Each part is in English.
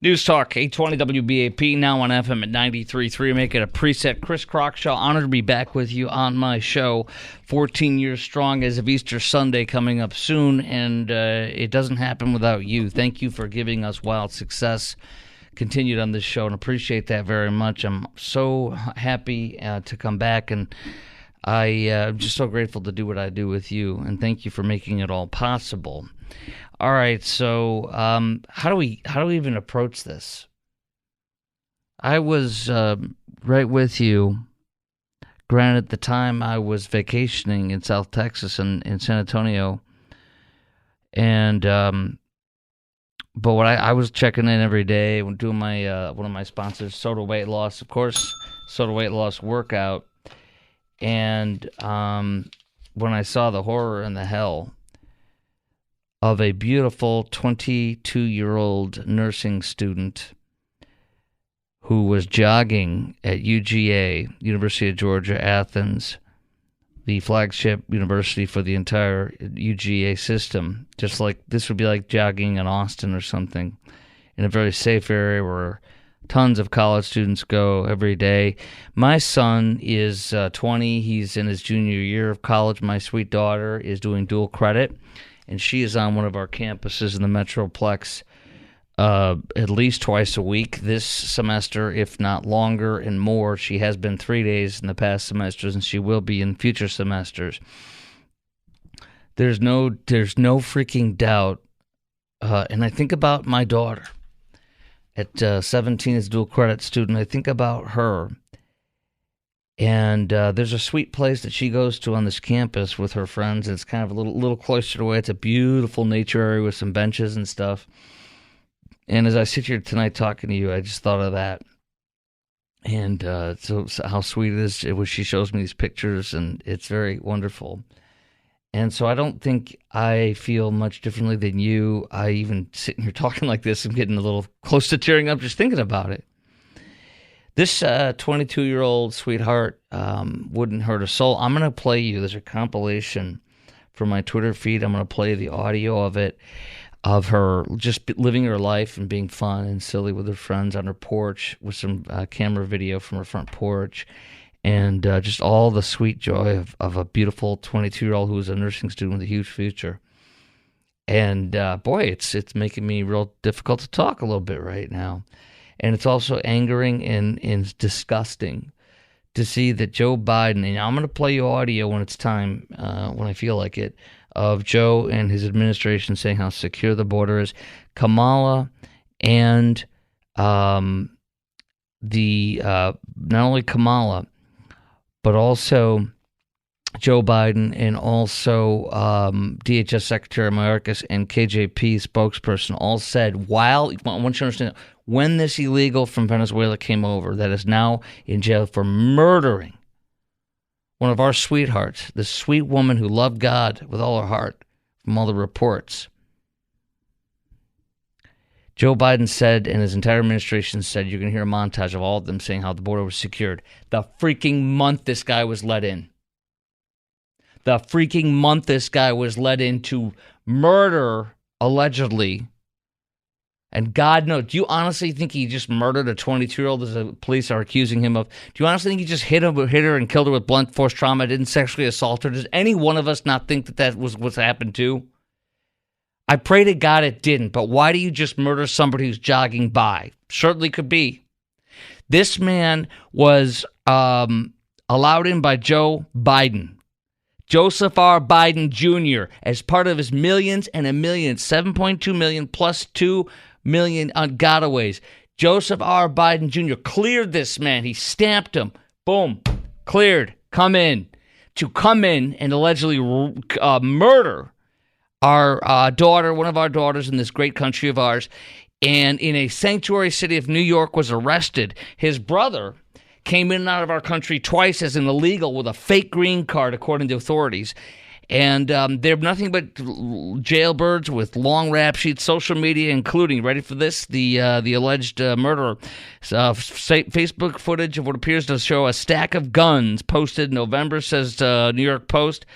News Talk 820 WBAP, now on FM at 93.3. Make it a preset. Chris Crockshaw, honored to be back with you on my show. 14 years strong as of Easter Sunday coming up soon, and it doesn't happen without you. Thank you for giving us wild success continued on this show, and appreciate that very much. I'm so happy to come back, and I'm just so grateful to do what I do with you, and thank you for making it all possible. All right, so how do we even approach this? I was right with you. Granted, at the time I was vacationing in South Texas and in San Antonio, and but what I was checking in every day, doing my one of my sponsors, Soda Weight Loss, of course, Soda Weight Loss workout, and when I saw the horror and the hell of a beautiful 22-year-old nursing student who was jogging at UGA, University of Georgia, Athens, the flagship university for the entire UGA system. Just like this would be like jogging in Austin or something, in a very safe area where tons of college students go every day. My son is 20. He's in his junior year of college. My sweet daughter is doing dual credit, and she is on one of our campuses in the Metroplex at least twice a week this semester, if not longer and more. She has been 3 days in the past semesters, and she will be in future semesters. There's no freaking doubt. And I think about my daughter at 17 as a dual credit student. I think about her. And there's a sweet place that she goes to on this campus with her friends. It's kind of a little cloistered away. It's a beautiful nature area with some benches and stuff. And as I sit here tonight talking to you, I just thought of that. And so how sweet it is. She shows me these pictures, and it's very wonderful. And so I don't think I feel much differently than you. I even sitting here talking like this, I'm getting a little close to tearing up just thinking about it. This 22-year-old sweetheart wouldn't hurt a soul. I'm going to play you. There's a compilation from my Twitter feed. I'm going to play the audio of it, of her just living her life and being fun and silly with her friends on her porch with some camera video from her front porch, and just all the sweet joy of a beautiful 22-year-old who's a nursing student with a huge future. And boy, it's making me real difficult to talk a little bit right now. And it's also angering and disgusting to see that Joe Biden, and I'm going to play you audio when it's time, when I feel like it, of Joe and his administration saying how secure the border is. Kamala and not only Kamala, but also Joe Biden and also DHS Secretary Mayorkas and KJP spokesperson all said, while, I want you to understand, when this illegal from Venezuela came over that is now in jail for murdering one of our sweethearts, this sweet woman who loved God with all her heart, from all the reports, Joe Biden said, and his entire administration said, you're going to hear a montage of all of them saying how the border was secured. The freaking month this guy was let in. The freaking month this guy was let in to murder, allegedly. And God knows, do you honestly think he just murdered a 22-year-old as the police are accusing him of? Do you honestly think he just hit her and killed her with blunt force trauma, didn't sexually assault her? Does any one of us not think that was what's happened to? I pray to God it didn't, but why do you just murder somebody who's jogging by? Certainly could be. This man was allowed in by Joe Biden. Joseph R. Biden Jr. as part of his millions and a million, 7.2 million plus 2 million on gotaways. Joseph R. Biden Jr. cleared this man. He stamped him. Boom. Cleared. Come in. To come in and allegedly murder our daughter, one of our daughters in this great country of ours, and in a sanctuary city of New York was arrested. His brother came in and out of our country twice as an illegal with a fake green card, according to authorities. And they're nothing but jailbirds with long rap sheets, social media, including, ready for this, the alleged murderer. Facebook footage of what appears to show a stack of guns posted in November, says New York Post.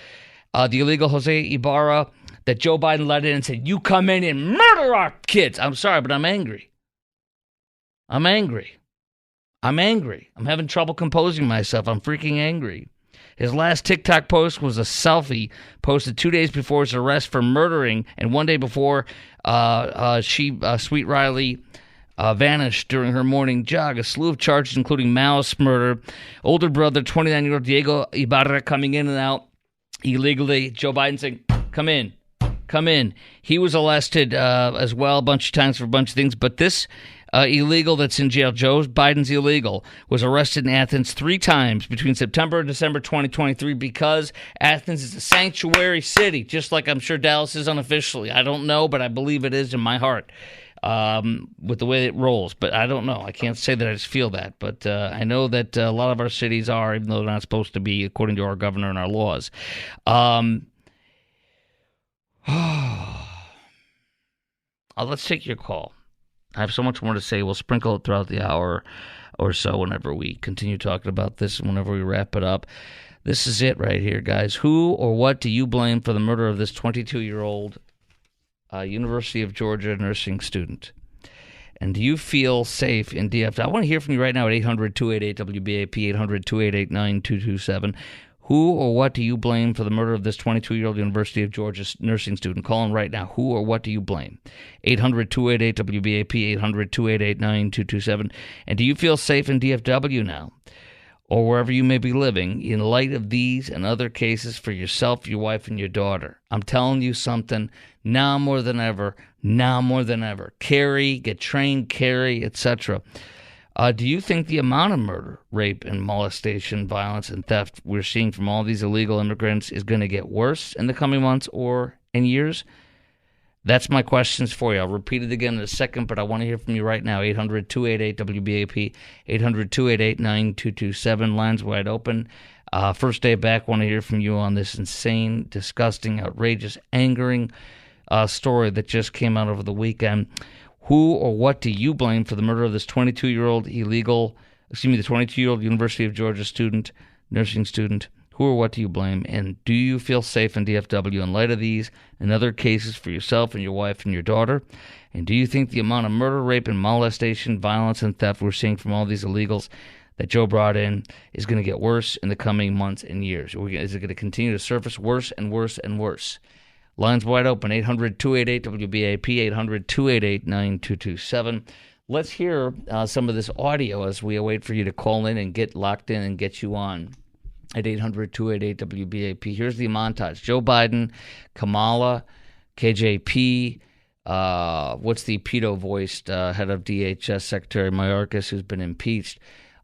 The illegal Jose Ibarra that Joe Biden let in and said, you come in and murder our kids. I'm sorry, but I'm angry. I'm angry. I'm having trouble composing myself. I'm freaking angry. His last TikTok post was a selfie posted 2 days before his arrest for murdering, and 1 day before Sweet Riley vanished during her morning jog. A slew of charges, including malice murder. Older brother, 29-year-old Diego Ibarra, coming in and out illegally. Joe Biden saying, come in. He was arrested as well a bunch of times for a bunch of things, but this illegal that's in jail, Joe Biden's illegal, was arrested in Athens 3 times between September and December 2023 because Athens is a sanctuary city, just like I'm sure Dallas is unofficially. I don't know, but I believe it is in my heart with the way it rolls. But I don't know. I can't say that I just feel that. But I know that a lot of our cities are, even though they're not supposed to be, according to our governor and our laws. Let's take your call. I have so much more to say. We'll sprinkle it throughout the hour or so whenever we continue talking about this and whenever we wrap it up. This is it right here, guys. Who or what do you blame for the murder of this 22-year-old University of Georgia nursing student? And do you feel safe in DFW? I want to hear from you right now at 800-288-WBAP, 800-288-9227. Who or what do you blame for the murder of this 22-year-old University of Georgia nursing student? Call in right now. Who or what do you blame? 800-288-WBAP, 800-288-9227. And do you feel safe in DFW now, or wherever you may be living, in light of these and other cases for yourself, your wife, and your daughter? I'm telling you something, now more than ever. Carry, get trained, carry, etc. Do you think the amount of murder, rape, and molestation, violence, and theft we're seeing from all these illegal immigrants is going to get worse in the coming months or in years? That's my questions for you. I'll repeat it again in a second, but I want to hear from you right now. 800-288-WBAP, 800-288-9227. Lines wide open. First day back, want to hear from you on this insane, disgusting, outrageous, angering story that just came out over the weekend. Who or what do you blame for the murder of this 22-year-old the 22-year-old University of Georgia nursing student? Who or what do you blame? And do you feel safe in DFW in light of these and other cases for yourself and your wife and your daughter? And do you think the amount of murder, rape, and molestation, violence, and theft we're seeing from all these illegals that Joe brought in is going to get worse in the coming months and years? Is it going to continue to surface worse and worse and worse? Lines wide open, 800-288-WBAP, 800-288-9227. Let's hear some of this audio as we await for you to call in and get locked in and get you on at 800-288-WBAP. Here's the montage. Joe Biden, Kamala, KJP, what's the pedo-voiced head of DHS, Secretary Mayorkas, who's been impeached.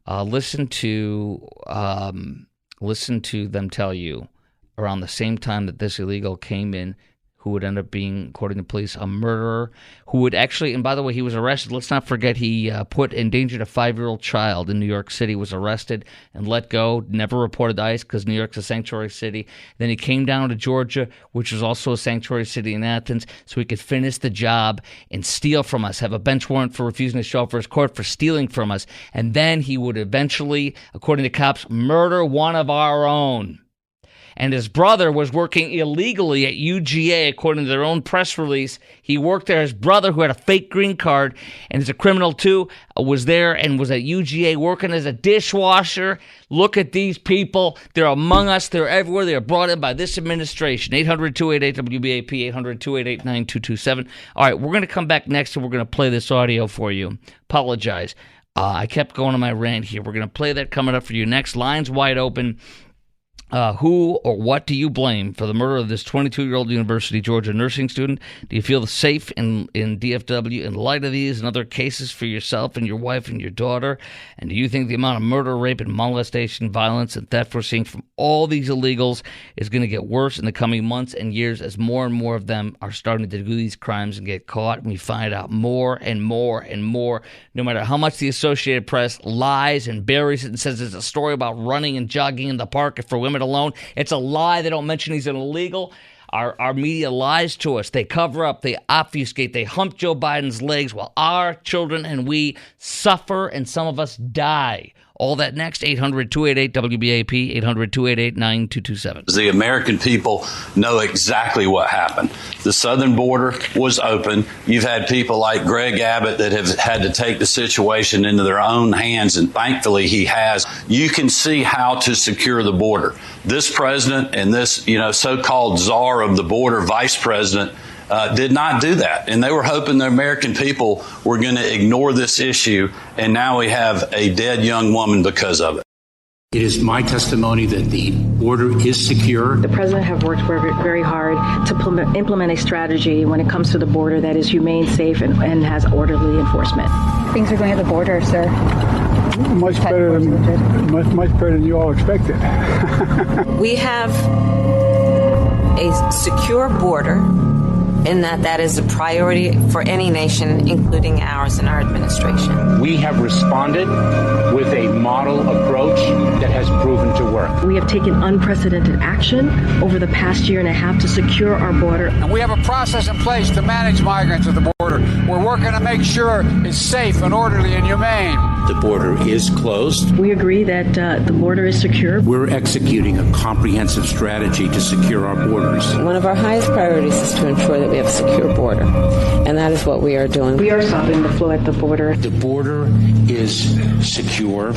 Listen to them tell you around the same time that this illegal came in, who would end up being, according to police, a murderer, who would actually, and by the way, he was arrested. Let's not forget he endangered a 5-year-old child in New York City, was arrested and let go, never reported to ICE because New York's a sanctuary city. Then he came down to Georgia, which was also a sanctuary city in Athens, so he could finish the job and steal from us, have a bench warrant for refusing to show up for his court for stealing from us. And then he would eventually, according to cops, murder one of our own. And his brother was working illegally at UGA, according to their own press release. He worked there. His brother, who had a fake green card and is a criminal too, was there and was at UGA working as a dishwasher. Look at these people. They're among us. They're everywhere. They are brought in by this administration. 800-288-WBAP, 800-288-9227. All right, we're going to come back next and we're going to play this audio for you. Apologize. I kept going on my rant here. We're going to play that coming up for you next. Lines wide open. Who or what do you blame for the murder of this 22-year-old University of Georgia nursing student? Do you feel safe in DFW in light of these and other cases for yourself and your wife and your daughter? And do you think the amount of murder, rape, and molestation, violence, and theft we're seeing from all these illegals is going to get worse in the coming months and years as more and more of them are starting to do these crimes and get caught? And we find out more and more and more, no matter how much the Associated Press lies and buries it and says it's a story about running and jogging in the park for women alone. It's a lie. They don't mention he's an illegal. Our media lies to us. They cover up, they obfuscate, they hump Joe Biden's legs while our children and we suffer and some of us die All that next, 800-288-WBAP, 800-288-9227. The American people know exactly what happened. The southern border was open. You've had people like Greg Abbott that have had to take the situation into their own hands, and thankfully he has. You can see how to secure the border. This president and this, so-called czar of the border, vice president, did not do that. And they were hoping the American people were going to ignore this issue. And now we have a dead young woman because of it. It is my testimony that the border is secure. The president have worked very hard to implement a strategy when it comes to the border that is humane, safe, and has orderly enforcement. Things are going at the border, sir. Much better than you all expected. We have a secure border, in that is a priority for any nation, including ours and our administration. We have responded with a model approach that has proven to work. We have taken unprecedented action over the past year and a half to secure our border. And we have a process in place to manage migrants at the border. We're working to make sure it's safe and orderly and humane. The border is closed. We agree that the border is secure. We're executing a comprehensive strategy to secure our borders. One of our highest priorities is to ensure that we have a secure border, and that is what we are doing. We are stopping the flow at the border. The border is secure.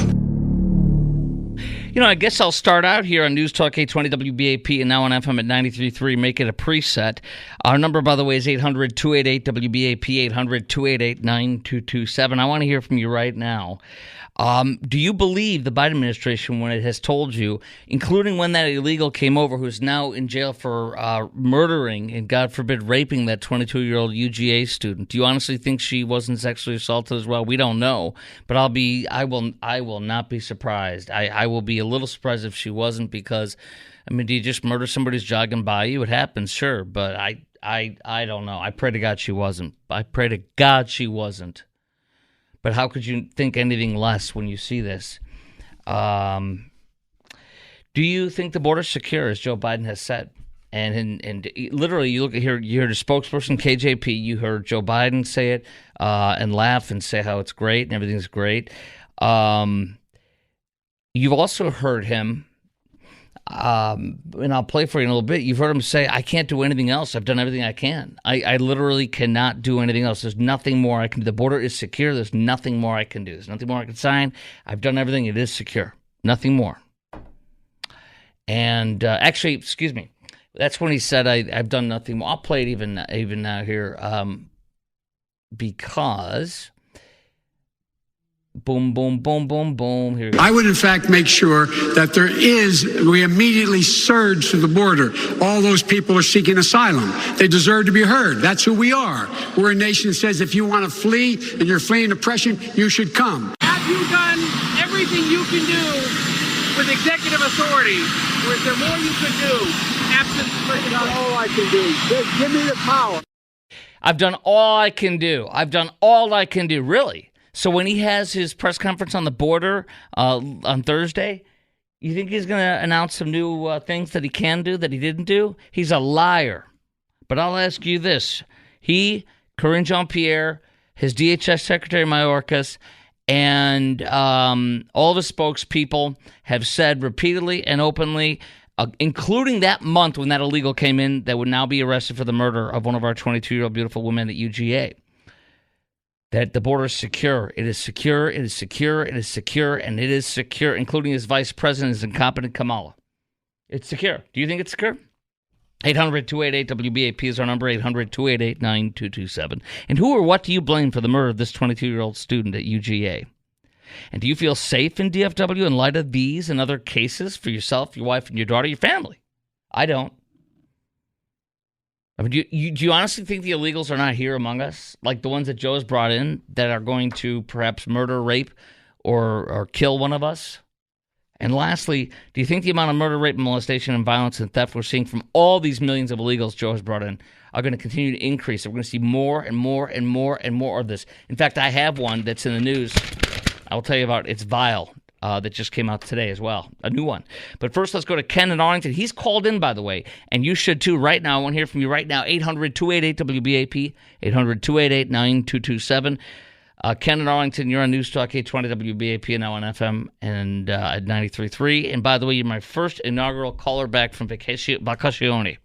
I guess I'll start out here on News Talk 820 WBAP and now on FM at 93.3. Make it a preset. Our number, by the way, is 800-288-WBAP, 800-288-9227. I want to hear from you right now. Do you believe the Biden administration, when it has told you, including when that illegal came over, who's now in jail for murdering and, God forbid, raping that 22-year-old UGA student, do you honestly think she wasn't sexually assaulted as well? We don't know, but I will not be surprised. I will be a little surprised if she wasn't, because, do you just murder somebody who's jogging by you? It happens, sure, but I don't know. I pray to God she wasn't. But how could you think anything less when you see this? Do you think the border's secure, as Joe Biden has said? And literally, you look at here, you heard a spokesperson, KJP, you heard Joe Biden say it and laugh and say how it's great and everything's great. You've also heard him, and I'll play for you in a little bit. You've heard him say, I can't do anything else. I've done everything I can. I literally cannot do anything else. There's nothing more I can do. The border is secure. There's nothing more I can do. There's nothing more I can sign. I've done everything. It is secure. Nothing more. And actually, excuse me, that's when he said, I've done nothing more. I'll play it even now here because... Boom, boom, boom, boom, boom. Here we go. I would, in fact, make sure that we immediately surge to the border. All those people are seeking asylum. They deserve to be heard. That's who we are. We're a nation that says if you want to flee and you're fleeing oppression, you should come. Have you done everything you can do with executive authority? Or is there more you could do? Absent All I can do. Just give me the power. I've done all I can do. I've done all I can do. Really? So when he has his press conference on the border on Thursday, you think he's going to announce some new things that he can do that he didn't do? He's a liar. But I'll ask you this. He, Karine Jean-Pierre, his DHS Secretary Mayorkas, and all of his spokespeople have said repeatedly and openly, including that month when that illegal came in that would now be arrested for the murder of one of our 22-year-old beautiful women at UGA, that the border is secure. It is secure. It is secure. It is secure. And it is secure, including his vice president, his incompetent Kamala. It's secure. Do you think it's secure? 800-288-WBAP is our number, 800-288-9227. And who or what do you blame for the murder of this 22-year-old student at UGA? And do you feel safe in DFW in light of these and other cases for yourself, your wife, and your daughter, your family? I don't. Do you honestly think the illegals are not here among us, like the ones that Joe has brought in that are going to perhaps murder, rape, or kill one of us? And lastly, do you think the amount of murder, rape, molestation, and violence and theft we're seeing from all these millions of illegals Joe has brought in are going to continue to increase? We're going to see more and more and more and more of this. In fact, I have one that's in the news. I'll tell you about. It's vile. That just came out today as well, a new one. But first, let's go to Ken in Arlington. He's called in, by the way, and you should too right now. I want to hear from you right now, 800-288-WBAP, 800-288-9227. Ken in Arlington, you're on News Talk 820 WBAP and now on FM and at 93.3. And by the way, you're my first inaugural caller back from Vacazione.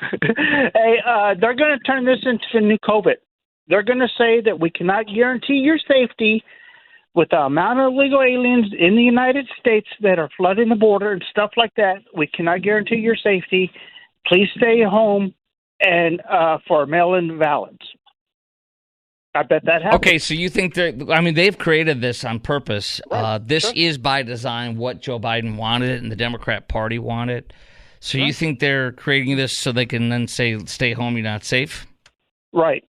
Hey, they're going to turn this into the new COVID. They're going to say that we cannot guarantee your safety with the amount of illegal aliens in the United States that are flooding the border and stuff like that. We cannot guarantee your safety. Please stay home and for mail-in ballots. I bet that happens. Okay, so you think they've created this on purpose. Right. This is by design what Joe Biden wanted and the Democrat Party wanted. So you think they're creating this so they can then say, stay home, you're not safe? Right,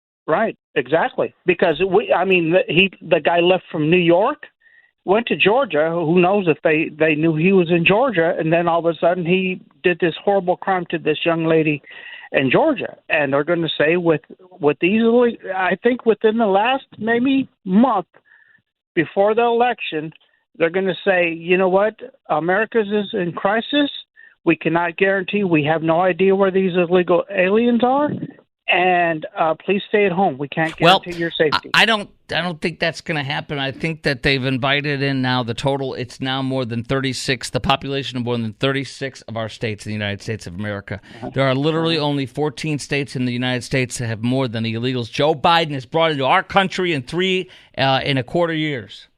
exactly. Because, the guy left from New York, went to Georgia. Who knows if they knew he was in Georgia, and then all of a sudden he did this horrible crime to this young lady in Georgia. And they're going to say with these, I think within the last maybe month before the election, they're going to say, you know what, America's is in crisis. We cannot guarantee. We have no idea where these illegal aliens are, and please stay at home. We can't guarantee your safety. I don't think that's going to happen. I think that they've invited in now the total. It's now more than 36. The population of more than 36 of our states in the United States of America. There are literally only 14 states in the United States that have more than the illegals Joe Biden has brought into our country in 3.25 years.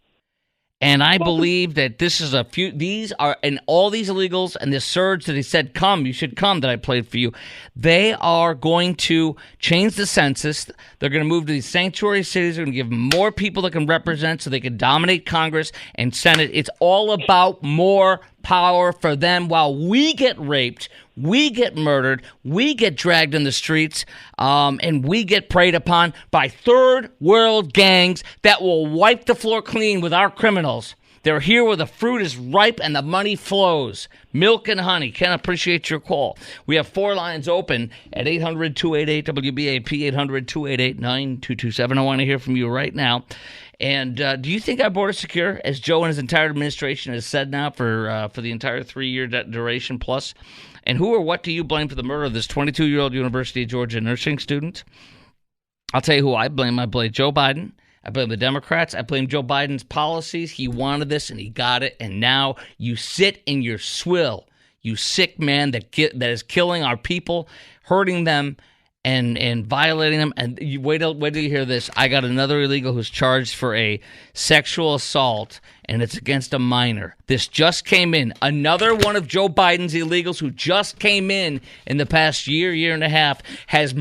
And I believe that this is these are, and all these illegals and this surge that he said, come, you should come, that I played for you, they are going to change the census. They're going to move to these sanctuary cities. They're going to give more people that can represent so they can dominate Congress and Senate. It's all about more power for them while we get raped, we get murdered, we get dragged in the streets, and we get preyed upon by third world gangs that will wipe the floor clean with our criminals. They're here where the fruit is ripe and the money flows. Milk and honey. Ken, appreciate your call. We have 4 lines open at 800-288-WBAP, 800-288-9227. I want to hear from you right now. And do you think our border secure, as Joe and his entire administration has said now for the entire 3-year duration plus? And who or what do you blame for the murder of this 22-year-old University of Georgia nursing student? I'll tell you who I blame. I blame Joe Biden. I blame the Democrats. I blame Joe Biden's policies. He wanted this and he got it. And now you sit in your swill, you sick man that is killing our people, hurting them, and violating them. And you wait till you hear this. I got another illegal who's charged for a sexual assault, and it's against a minor. This just came in. Another one of Joe Biden's illegals who just came in the past year and a half, has,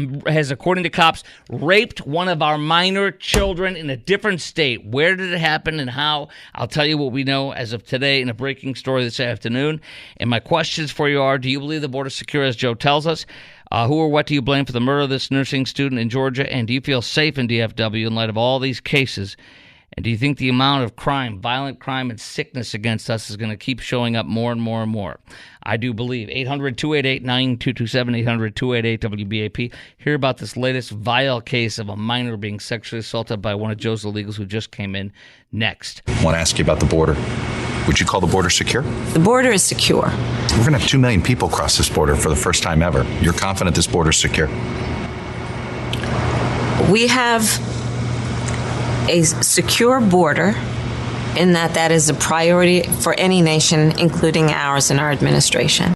according to cops, raped one of our minor children in a different state. Where did it happen and how? I'll tell you what we know as of today in a breaking story this afternoon. And my questions for you are, do you believe the border is secure as Joe tells us? Who or what do you blame for the murder of this nursing student in Georgia? And do you feel safe in DFW in light of all these cases? And do you think the amount of crime, violent crime, and sickness against us is going to keep showing up more and more and more? I do believe. 800-288-9227, 800-288-WBAP. Hear about this latest vile case of a minor being sexually assaulted by one of Joe's illegals who just came in next. I want to ask you about the border. Would you call the border secure? The border is secure. We're going to have 2 million people cross this border for the first time ever. You're confident this border is secure? We have a secure border in that is a priority for any nation, including ours and our administration.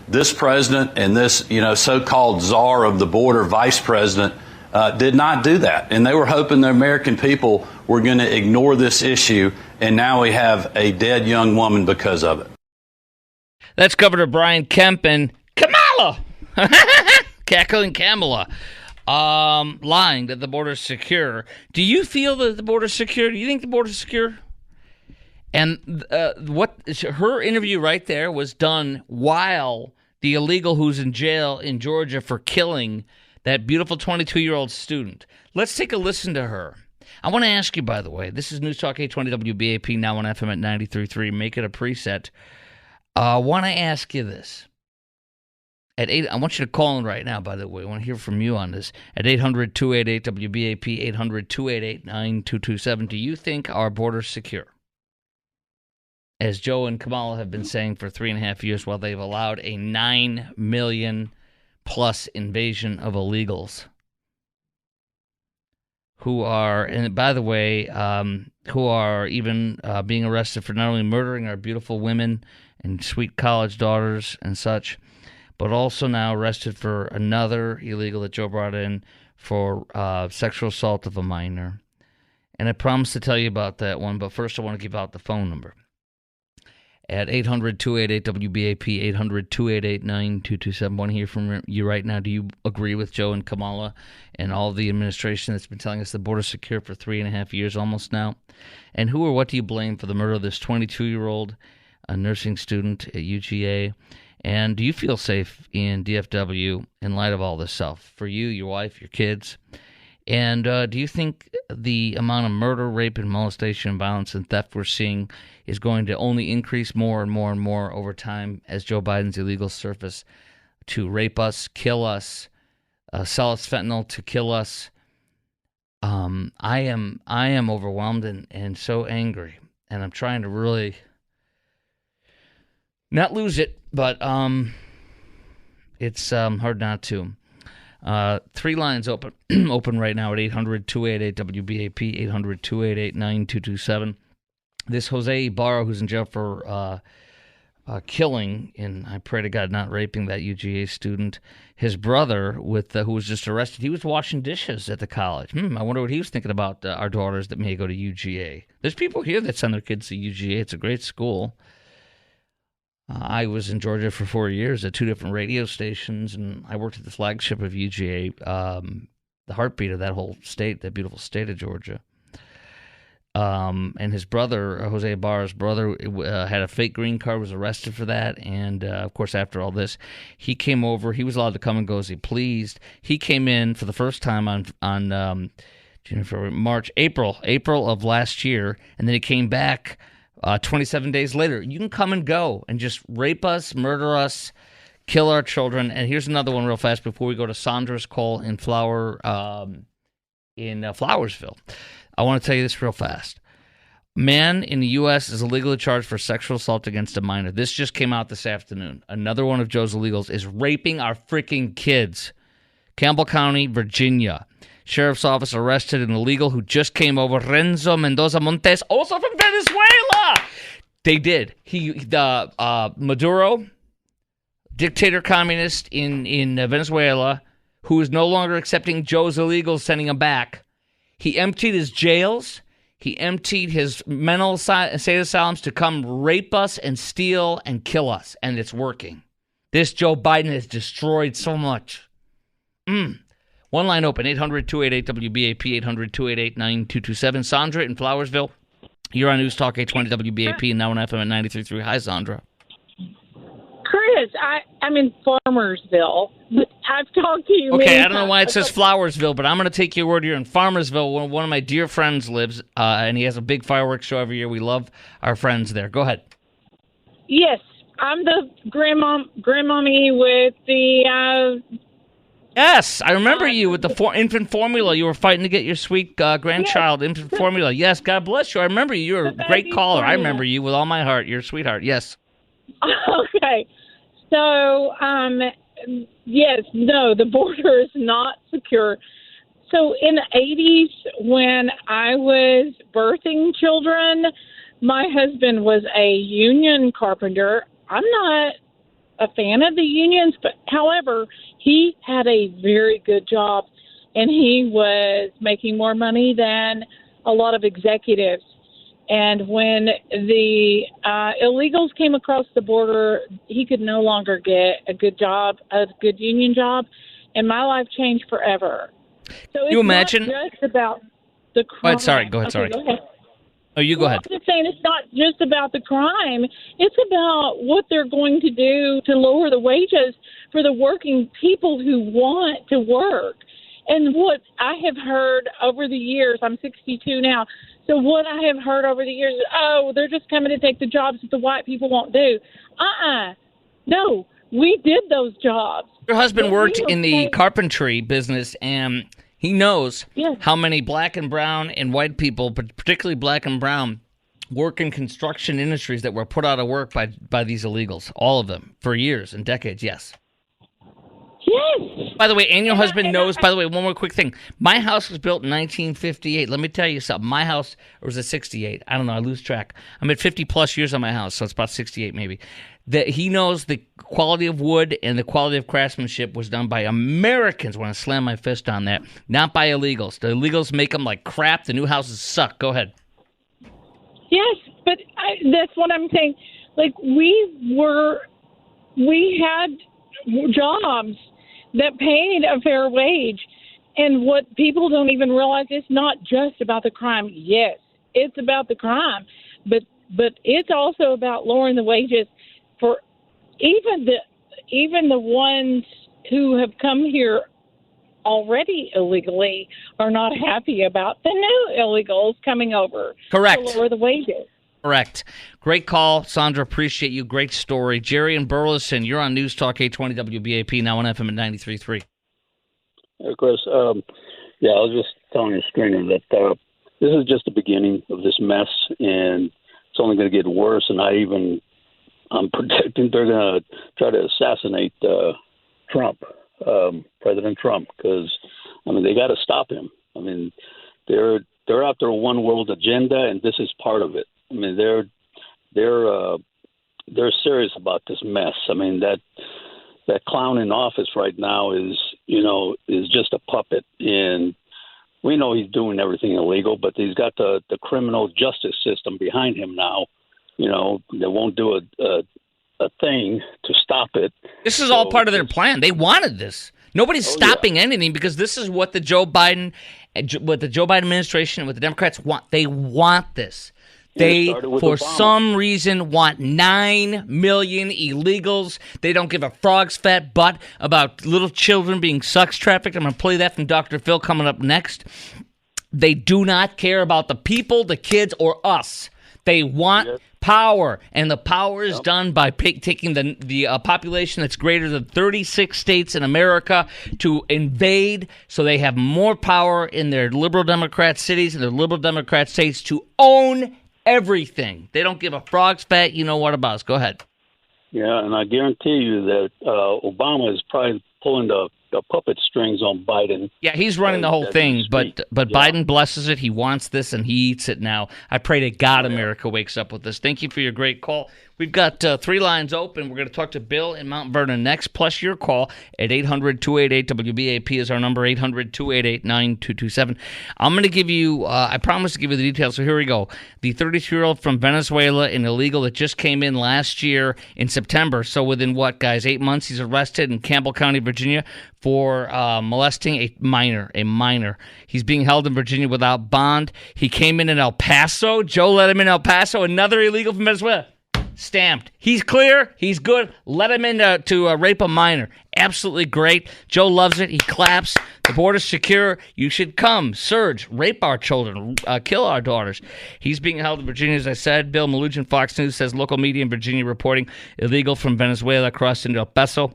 This president and this, so-called czar of the border, vice president, did not do that. And they were hoping the American people were going to ignore this issue. And now we have a dead young woman because of it. That's Governor Brian Kemp and Kamala, cackling Kamala, lying that the border is secure. Do you feel that the border is secure? Do you think the border is secure? And her interview right there was done while the illegal who's in jail in Georgia for killing that beautiful 22-year-old student. Let's take a listen to her. I want to ask you, by the way, this is News Talk 820 WBAP, now on FM at 93.3. Make it a preset. I want to ask you this. At 8, I want you to call in right now, by the way. I want to hear from you on this. At 800-288-WBAP, 800-288-9227. Do you think our border's secure? As Joe and Kamala have been saying for 3.5 years, while they've allowed a 9 million plus invasion of illegals. who are, and by the way, who are even being arrested for not only murdering our beautiful women and sweet college daughters and such, but also now arrested for another illegal that Joe brought in for sexual assault of a minor. And I promised to tell you about that one, but first I want to give out the phone number. At 800-288-WBAP, 800-288-9227. I want to hear from you right now. Do you agree with Joe and Kamala and all the administration that's been telling us the border's secure for 3.5 years almost now? And who or what do you blame for the murder of this 22-year-old nursing student at UGA? And do you feel safe in DFW in light of all this stuff? For you, your wife, your kids? And do you think the amount of murder, rape, and molestation, violence, and theft we're seeing is going to only increase more and more and more over time as Joe Biden's illegals surface to rape us, kill us, sell us fentanyl to kill us? I am overwhelmed and so angry, and I'm trying to really not lose it, but it's hard not to. 3 lines open right now at 800-288-WBAP, 800-288-9227. This Jose Ibarra, who's in jail for killing, and I pray to God not raping that UGA student, his brother, who was just arrested, he was washing dishes at the college. I wonder what he was thinking about our daughters that may go to UGA. There's people here that send their kids to UGA. It's a great school. I was in Georgia for 4 years at 2 different radio stations, and I worked at the flagship of UGA, the heartbeat of that whole state, that beautiful state of Georgia. And his brother, Jose Ibarra's brother, had a fake green card, was arrested for that, and of course, after all this, he came over. He was allowed to come and go as he pleased. He came in for the first time on April of last year, and then he came back 27 days later. You can come and go and just rape us, murder us, kill our children. And here's another one real fast before we go to Sandra's call in Flowersville. I want to tell you this real fast. Man in the U.S. is illegally charged for sexual assault against a minor. This just came out this afternoon. Another one of Joe's illegals is raping our freaking kids. Campbell County, Virginia. Sheriff's office arrested an illegal who just came over, Renzo Mendoza Montes, also from Venezuela. They did. Maduro, dictator communist in Venezuela, who is no longer accepting Joe's illegals, sending them back. He emptied his jails. He emptied his mental state asylums to come rape us and steal and kill us, and it's working. This Joe Biden has destroyed so much. One line open, 800-288-WBAP, 800-288-9227. Sandra in Flowersville, you're on News Talk 820 WBAP and now on FM at 93.3. Hi, Sandra. Chris, I'm in Farmersville. I've talked to you. Okay, I don't know why it says Flowersville, but I'm going to take your word. You're in Farmersville, where one of my dear friends lives, and he has a big fireworks show every year. We love our friends there. Go ahead. Yes, I'm the grandmommy with the... Yes, I remember you with the infant formula. You were fighting to get your sweet grandchild infant formula. Yes, God bless you. I remember you. You're a great caller. I remember you with all my heart. You're a sweetheart. Yes. Okay. So, yes, no, the border is not secure. So in the 80s, when I was birthing children, my husband was a union carpenter. I'm not a fan of the unions, but however, he had a very good job, and he was making more money than a lot of executives. And when the illegals came across the border, he could no longer get a good job, a good union job, and my life changed forever. So it's you imagine? Not just about the crime. Go ahead, sorry. Go ahead. Oh, you go ahead. I'm just saying it's not just about the crime. It's about what they're going to do to lower the wages for the working people who want to work. And what I have heard over the years, I'm 62 now, so what I have heard over the years is, they're just coming to take the jobs that the white people won't do. No, we did those jobs. Your husband worked in the carpentry business, and he knows how many black and brown and white people, but particularly black and brown, work in construction industries that were put out of work by these illegals. All of them, for years and decades, yes. Yes. By the way, and your husband knows, by the way, one more quick thing. My house was built in 1958. Let me tell you something. My house, or was it 68? I don't know. I lose track. I'm at 50-plus years on my house, so it's about 68 maybe. That he knows the quality of wood and the quality of craftsmanship was done by Americans. I want to slam my fist on that, not by illegals. The illegals make them like crap. The new houses suck. Go ahead. Yes, but that's what I'm saying. Like, we had jobs that paid a fair wage, and what people don't even realize, it's not just about the crime. Yes, it's about the crime, but it's also about lowering the wages for even the ones who have come here already illegally are not happy about the new illegals coming over. Correct. To lower the wages. Correct. Great call, Sandra. Appreciate you. Great story. Jerry and Burleson, you're on News Talk 820 WBAP, now on FM at 93.3. Chris, I was just telling you, Stringer, that this is just the beginning of this mess, and it's only going to get worse. And I'm predicting they're going to try to assassinate Trump, President Trump, because they got to stop him. They're after a one world agenda, and this is part of it. They're serious about this mess. That clown in office right now is just a puppet, and we know he's doing everything illegal, but he's got the criminal justice system behind him now. They won't do a thing to stop it. This is all part of their plan. They wanted this. Nobody's stopping anything because this is what the Joe Biden administration and what the Democrats want. They want this. They, for some reason, want 9 million illegals. They don't give a frog's fat butt about little children being sex trafficked. I'm going to play that from Dr. Phil coming up next. They do not care about the people, the kids, or us. They want power, and the power is done by taking the population that's greater than 36 states in America to invade, so they have more power in their liberal Democrat cities and their liberal Democrat states to own everything. They don't give a frog's fat what about us. Go ahead. Yeah, and I guarantee you that Obama is probably pulling the puppet strings on Biden. Yeah, he's running the whole thing, but Biden blesses it. He wants this, and he eats it now. I pray to God America wakes up with this. Thank you for your great call. We've got 3 lines open. We're going to talk to Bill in Mount Vernon next, plus your call at 800-288-WBAP is our number, 800-288-9227. I'm going to give you, I promise to give you the details, so here we go. The 32-year-old from Venezuela, an illegal that just came in last year in September, so within 8 months, he's arrested in Campbell County, Virginia, for molesting a minor. He's being held in Virginia without bond. He came in El Paso. Joe let him in El Paso, another illegal from Venezuela. Stamped. He's clear. He's good. Let him in to rape a minor. Absolutely great. Joe loves it. He claps. The border's secure. You should come. Surge. Rape our children. Kill our daughters. He's being held in Virginia, as I said. Bill Malugin, Fox News, says local media in Virginia reporting illegal from Venezuela crossed into El Paso.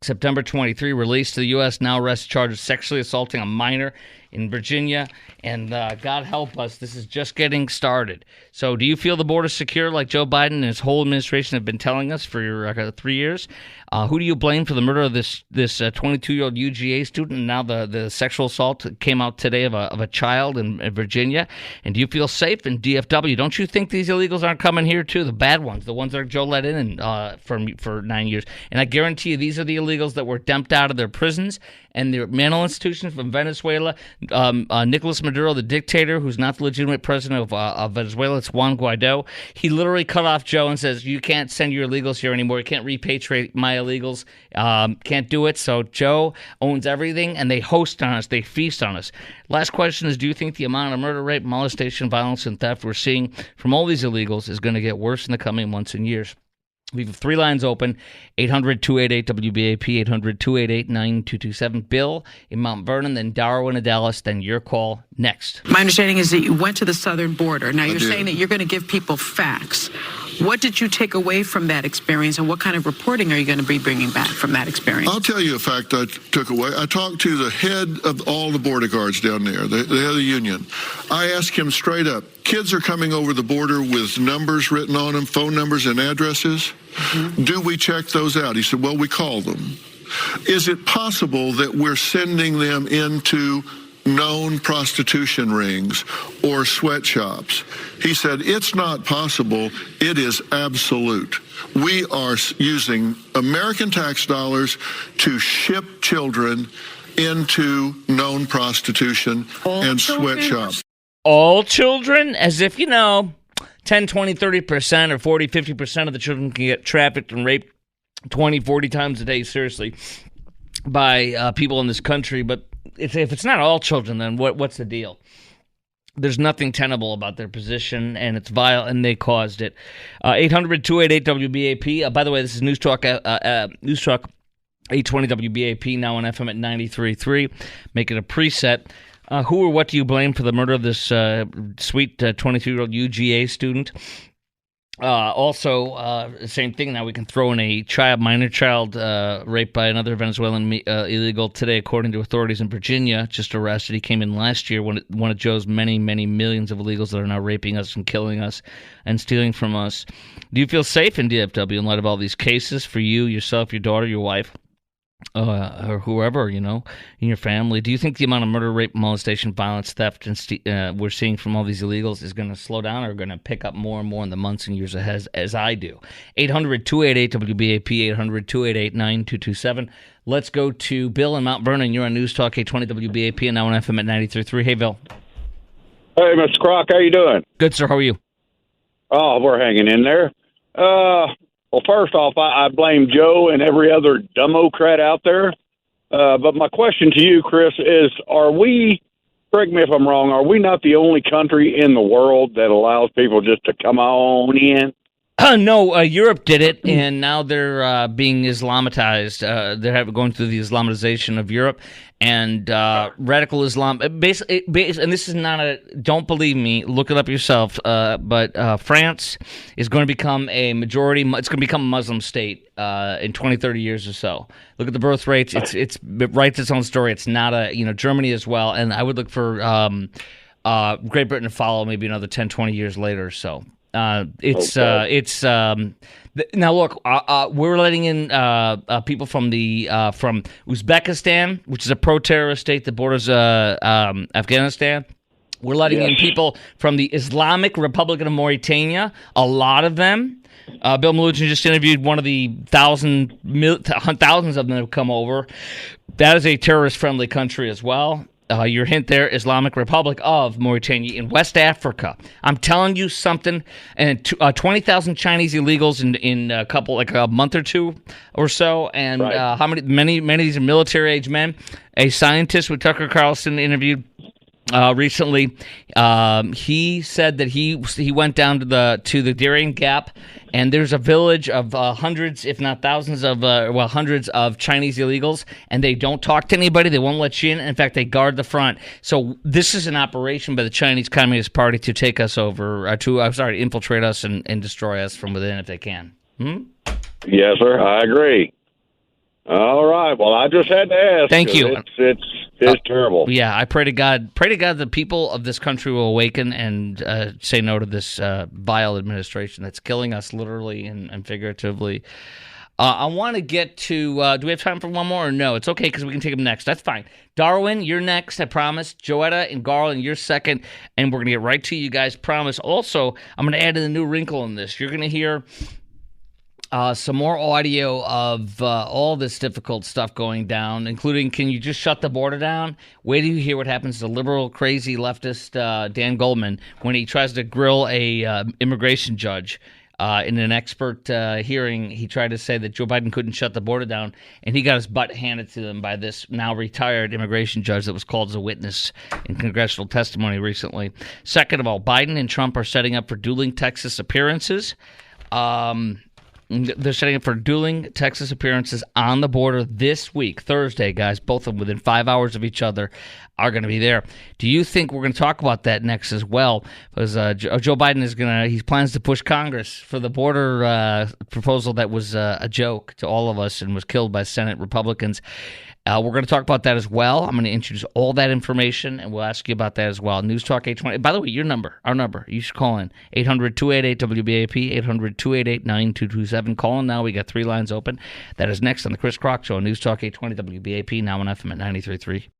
September 23, released to the U.S., now arrested, charged with sexually assaulting a minor in Virginia. And God help us, this is just getting started. So do you feel the border secure like Joe Biden and his whole administration have been telling us for 3 years? Who do you blame for the murder of this 22-year-old UGA student? And now the sexual assault came out today of a child in Virginia. And do you feel safe in DFW? Don't you think these illegals aren't coming here too? The bad ones, the ones that Joe let in for 9 years. And I guarantee you these are the illegals that were dumped out of their prisons and their mental institutions from Venezuela. Nicolas Maduro, the dictator, who's not the legitimate president of Venezuela, it's Juan Guaido. He literally cut off Joe and says, you can't send your illegals here anymore. You can't repatriate my illegals. Can't do it. So Joe owns everything, and they host on us. They feast on us. Last question is, do you think the amount of murder, rape, molestation, violence, and theft we're seeing from all these illegals is going to get worse in the coming months and years? We have 3 lines open, 800-288-WBAP, 800-288-9227. Bill in Mount Vernon, then Darwin in Dallas, then your call next. My understanding is that you went to the southern border. Now, you're saying that you're going to give people facts. What did you take away from that experience, and what kind of reporting are you going to be bringing back from that experience? I'll tell you a fact I took away. I talked to the head of all the border guards down there, the head of the union. I asked him straight up, kids are coming over the border with numbers written on them, phone numbers and addresses. Mm-hmm. Do we check those out? He said, well, we call them. Is it possible that we're sending them into known prostitution rings or sweatshops? He said, it's not possible. It is absolute. We are using American tax dollars to ship children into known prostitution and sweatshops. All children? As if, 10, 20, 30% or 40, 50% of the children can get trafficked and raped 20, 40 times a day, seriously, by people in this country. But if it's not all children, then what's the deal? There's nothing tenable about their position, and it's vile, and they caused it. 800-288-WBAP. By the way, this is News Talk 820 WBAP, now on FM at 93.3. Make it a preset. Who or what do you blame for the murder of this sweet 22-year-old UGA student? Also, same thing. Now we can throw in a minor child raped by another Venezuelan illegal today, according to authorities in Virginia. Just arrested. He came in last year. One of Joe's many, many millions of illegals that are now raping us and killing us and stealing from us. Do you feel safe in DFW in light of all these cases for you, yourself, your daughter, your wife? Or whoever, in your family? Do you think the amount of murder, rape, molestation, violence, theft, and we're seeing from all these illegals is going to slow down or going to pick up more and more in the months and years ahead, as I do? 800-288-WBAP, 800-288-9227. Let's go to Bill in Mount Vernon. You're on News Talk 820 WBAP and now on FM at 93.3. Hey, Bill. Hey, Mr. Croc, how you doing? Good, sir. How are you? Oh, we're hanging in there. Well, first off, I blame Joe and every other Democrat out there. But my question to you, Chris, is correct me if I'm wrong, are we not the only country in the world that allows people just to come on in? No, Europe did it, and now they're being Islamatized. They're going through the Islamization of Europe, and radical Islam. Basically, and this is not don't believe me, look it up yourself, but France is going to become a majority. It's going to become a Muslim state in 20, 30 years or so. Look at the birth rates. It writes its own story. It's not Germany as well, and I would look for Great Britain to follow maybe another 10, 20 years later or so. Now look, we're letting in people from from Uzbekistan, which is a pro-terrorist state that borders Afghanistan. We're letting in people from the Islamic Republic of Mauritania, a lot of them. Bill Malugin just interviewed one of the thousands of them that have come over. That is a terrorist-friendly country as well. Your hint there, Islamic Republic of Mauritania in West Africa. I'm telling you something. And 20,000 Chinese illegals in a month or two or so. And right. Many of these are military-age men. A scientist with Tucker Carlson interviewed recently. He said that he went down to the Darien Gap, and there's a village of hundreds, if not thousands hundreds of Chinese illegals, and they don't talk to anybody. They won't let you in. In fact, they guard the front. So this is an operation by the Chinese Communist Party to take us over, infiltrate us and destroy us from within if they can. Yes, sir. I agree. All right. Well, I just had to ask. Thank you. It's terrible. Yeah, I pray to God the people of this country will awaken and say no to this vile administration that's killing us literally and figuratively. I want to get to, do we have time for one more or no? It's okay because we can take them next. That's fine. Darwin, you're next, I promise. Joetta and Garland, you're second. And we're going to get right to you guys, promise. Also, I'm going to add in a new wrinkle in this. You're going to hear some more audio of all this difficult stuff going down, including, can you just shut the border down? Wait till you hear what happens to liberal, crazy leftist Dan Goldman when he tries to grill a immigration judge. In an expert hearing, he tried to say that Joe Biden couldn't shut the border down, and he got his butt handed to him by this now retired immigration judge that was called as a witness in congressional testimony recently. Second of all, Biden and Trump are setting up for dueling Texas appearances. They're setting up for dueling Texas appearances on the border this week, Thursday, guys. Both of them within 5 hours of each other are going to be there. Do you think we're going to talk about that next as well? Because Joe Biden he plans to push Congress for the border proposal that was a joke to all of us and was killed by Senate Republicans. We're going to talk about that as well. I'm going to introduce all that information, and we'll ask you about that as well. News Talk 820. By the way, our number, you should call in. 800-288-WBAP, 800-288-9227. 877. Call in now. We got 3 lines open. That is next on the Chris Crock Show on News Talk 820 WBAP, now on FM at 93.3.